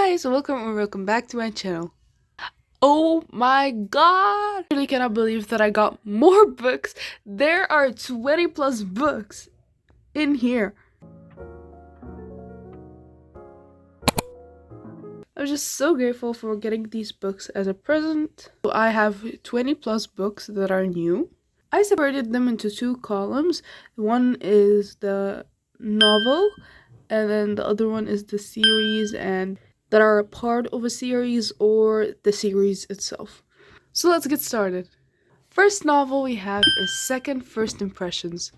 Guys, welcome back to my channel. Oh my god! I really cannot believe that I got more books. There are 20 plus books in here. I'm just so grateful for getting these books as a present. So I have 20 plus books that are new. I separated them into two columns. One is the novel, and then the other one is the series and that are a part of a series or the series itself. So let's get started. First novel we have is Second First Impressions.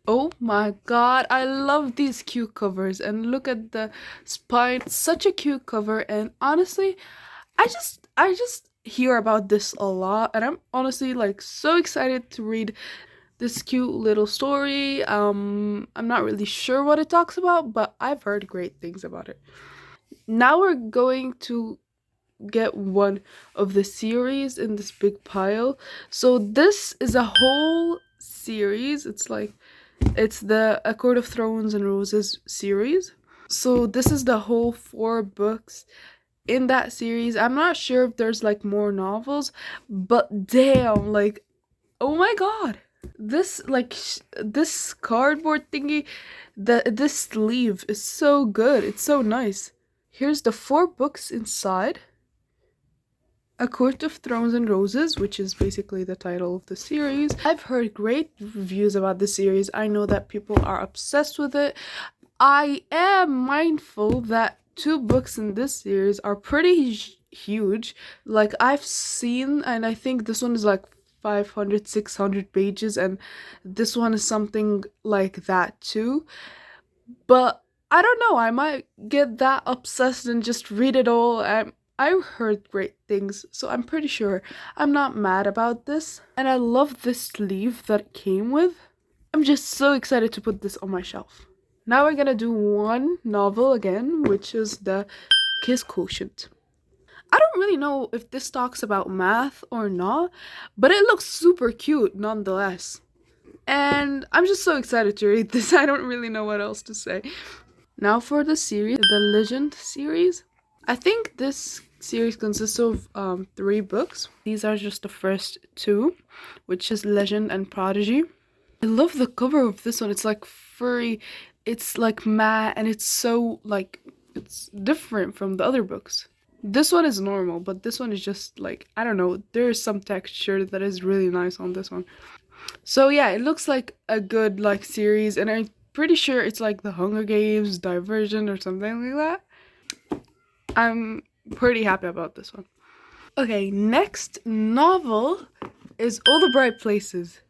Oh my god, I love these cute covers and look at the spine. It's such a cute cover, and honestly, I just hear about this a lot, and I'm honestly like so excited to read this cute little story. I'm not really sure what it talks about, but I've heard great things about it. Now we're going to get one of the series in this big pile. So this is a whole series. It's the A Court of Thrones and Roses series. So this is the whole 4 books in that series. I'm not sure if there's like more novels, but damn, like, oh my god. This cardboard thingy, this sleeve is so good. It's so nice. Here's the 4 books inside. A Court of Thrones and Roses, which is basically the title of the series. I've heard great reviews about the series. I know that people are obsessed with it. I am mindful that 2 books in this series are pretty huge. Like, I've seen, and I think this one is like 500, 600 pages, and this one is something like that too. But I don't know, I might get that obsessed and just read it all. I heard great things, so I'm pretty sure I'm not mad about this. And I love this sleeve that it came with. I'm just so excited to put this on my shelf. Now we're gonna do one novel again, which is the Kiss Quotient. I don't really know if this talks about math or not, but it looks super cute nonetheless. And I'm just so excited to read this. I don't really know what else to say. Now for the series, the Legend series. I think this series consists of 3 books. These are just the first 2, which is Legend and Prodigy. I love the cover of this one. It's like furry, it's like matte, and it's so like, it's different from the other books. This one is normal, but this one is just like, I don't know, there is some texture that is really nice on this one. So yeah, it looks like a good like series, and I'm pretty sure it's like the Hunger Games, Divergent, or something like that. I'm pretty happy about this one. Okay, next novel is All the Bright Places.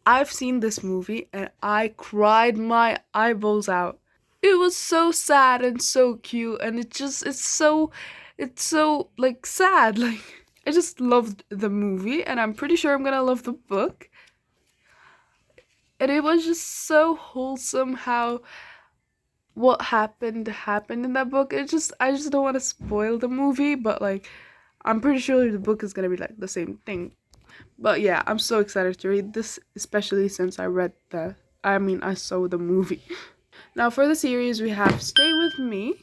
I've seen this movie and I cried my eyeballs out. It was so sad and so cute, and it's so like sad. Like, I just loved the movie, and I'm pretty sure I'm gonna love the book. And it was just so wholesome how what happened in that book. I just don't want to spoil the movie, but like, I'm pretty sure the book is gonna be like the same thing. But yeah, I'm so excited to read this, especially since I saw the movie. Now for the series we have Stay With Me.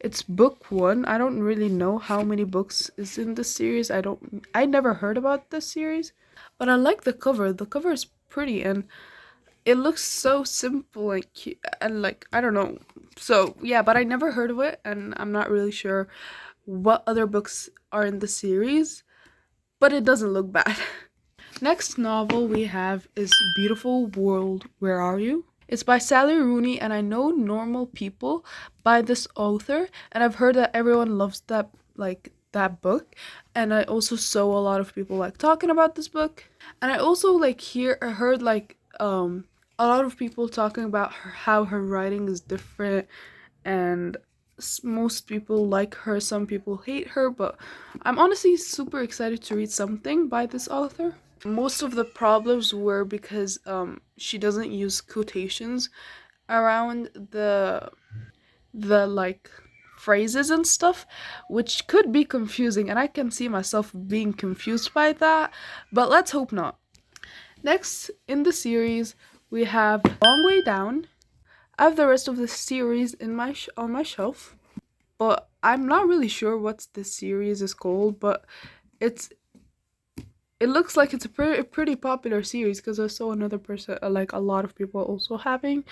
It's book 1. I don't really know how many books is in this series. I never heard about this series, but I like the cover. The cover is pretty, and it looks so simple and cute, and like, I don't know. So yeah, but I never heard of it, and I'm not really sure what other books are in the series, but it doesn't look bad. Next novel we have is Beautiful World, Where Are You? It's by Sally Rooney, and I know Normal People by this author, and I've heard that everyone loves that book, and I also saw a lot of people like talking about this book, and I also like heard like a lot of people talking about how her writing is different, and most people like her, some people hate her, but I'm honestly super excited to read something by this author. Most of the problems were because she doesn't use quotations around the like phrases and stuff, which could be confusing, and I can see myself being confused by that, but let's hope not. Next in the series we have Long Way Down. I have the rest of the series in on my shelf, But I'm not really sure what this series is called, but it's it looks like it's a pretty popular series because I saw another person, like a lot of people also having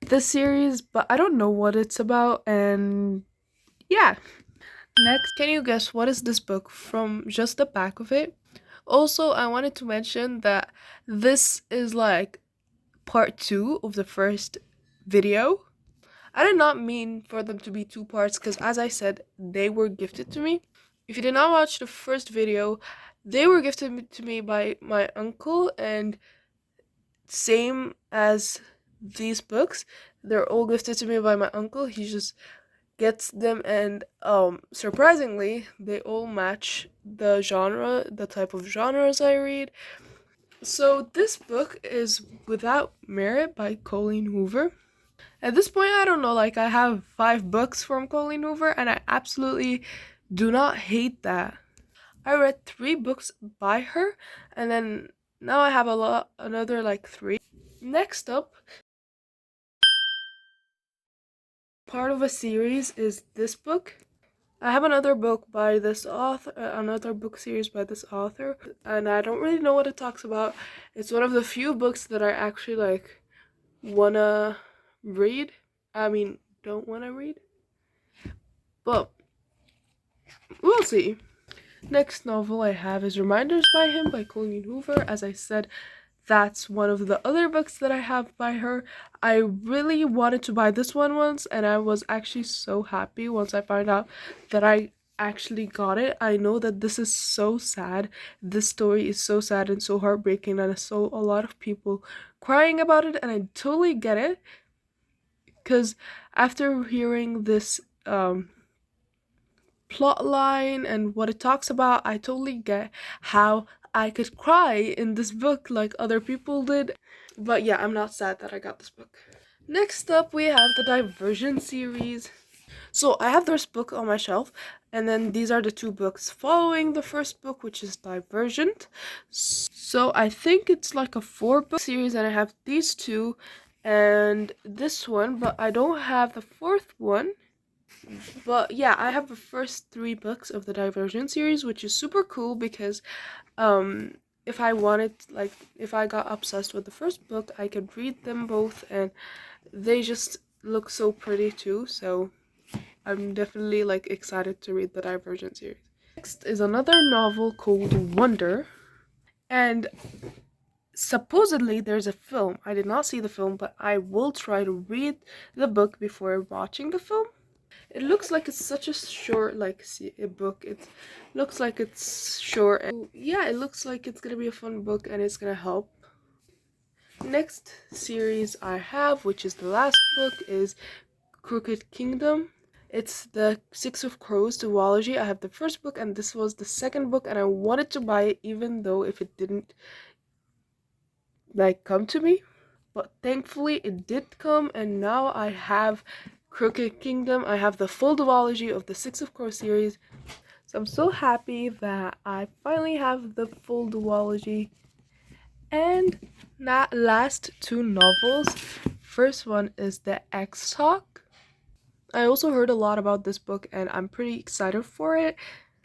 this series, but I don't know what it's about. And yeah, next, can you guess what is this book from just the back of it? Also, I wanted to mention that this is like part two of the first video. I did not mean for them to be two parts because, as I said, they were gifted to me. If you did not watch the first video, they were gifted to me by my uncle, and same as these books, they're all gifted to me by my uncle. He just gets them, and surprisingly, they all match the genre, the type of genres I read. So this book is Without Merit by Colleen Hoover. At this point, I don't know, like I have 5 books from Colleen Hoover, and I absolutely do not hate that. I read 3 books by her, and then now I have another like 3. Next up, part of a series is this book. I have another book by this author, another book series by this author, and I don't really know what it talks about. It's one of the few books that I actually like wanna read. I mean, don't wanna read, but we'll see. Next novel I have is Reminders by Him by Colleen Hoover. As I said, that's one of the other books that I have by her. I really wanted to buy this one once, and I was actually so happy once I found out that I actually got it. I know that this is so sad. This story is so sad and so heartbreaking, and I saw a lot of people crying about it, and I totally get it. Because after hearing this plot line and what it talks about, I totally get how I could cry in this book like other people did. But yeah, I'm not sad that I got this book. Next up, we have the Divergent series. So I have this book on my shelf, and then these are the 2 books following the first book, which is Divergent. So I think it's like a 4-book series, and I have these 2 and this one, but I don't have the 4th one. But yeah, I have the first 3 books of the Divergent series, which is super cool because if I wanted, like, if I got obsessed with the first book, I could read them both, and they just look so pretty too. So I'm definitely like excited to read the Divergent series. Next is another novel called Wonder, and supposedly there's a film. I did not see the film, but I will try to read the book before watching the film. It looks like it's such a short, like, a book. It looks like it's short. And yeah, it looks like it's gonna be a fun book and it's gonna help. Next series I have, which is the last book, is Crooked Kingdom. It's the Six of Crows duology. I have the first book and this was the second book, and I wanted to buy it even though if it didn't like come to me. But thankfully it did come, and now I have Crooked Kingdom. I have the full duology of the Six of Crows series. So I'm so happy that I finally have the full duology. And that last 2 novels. First one is The X Talk. I also heard a lot about this book and I'm pretty excited for it.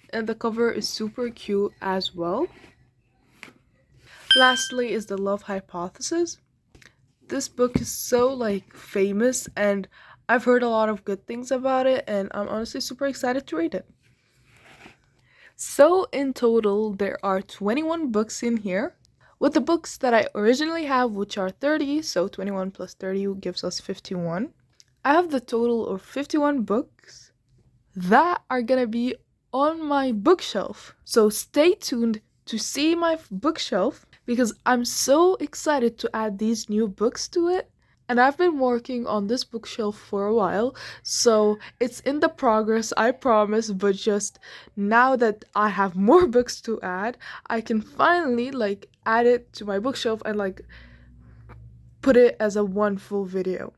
And the cover is super cute as well. Lastly is The Love Hypothesis. This book is so like famous and I've heard a lot of good things about it, and I'm honestly super excited to read it. So in total there are 21 books in here. With the books that I originally have, which are 30, so 21 plus 30 gives us 51. I have the total of 51 books that are gonna be on my bookshelf. So stay tuned to see my bookshelf because I'm so excited to add these new books to it. And I've been working on this bookshelf for a while, so it's in the progress, I promise, but just now that I have more books to add, I can finally like add it to my bookshelf and like put it as a one full video.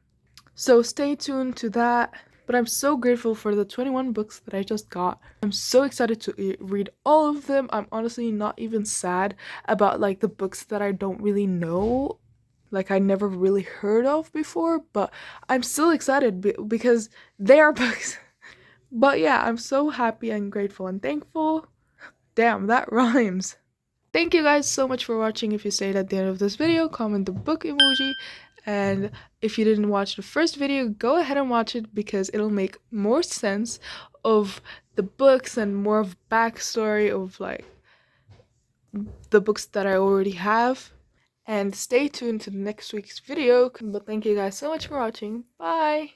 So stay tuned to that. But I'm so grateful for the 21 books that I just got. I'm so excited to read all of them. I'm honestly not even sad about like the books that I don't really know, like I never really heard of before, but I'm still excited because they are books. But yeah, I'm so happy and grateful and thankful. Damn, that rhymes. Thank you guys so much for watching. If you stayed at the end of this video, comment the book emoji. And if you didn't watch the first video, go ahead and watch it because it'll make more sense of the books and more of backstory of like the books that I already have. And stay tuned to the next week's video. But thank you guys so much for watching. Bye!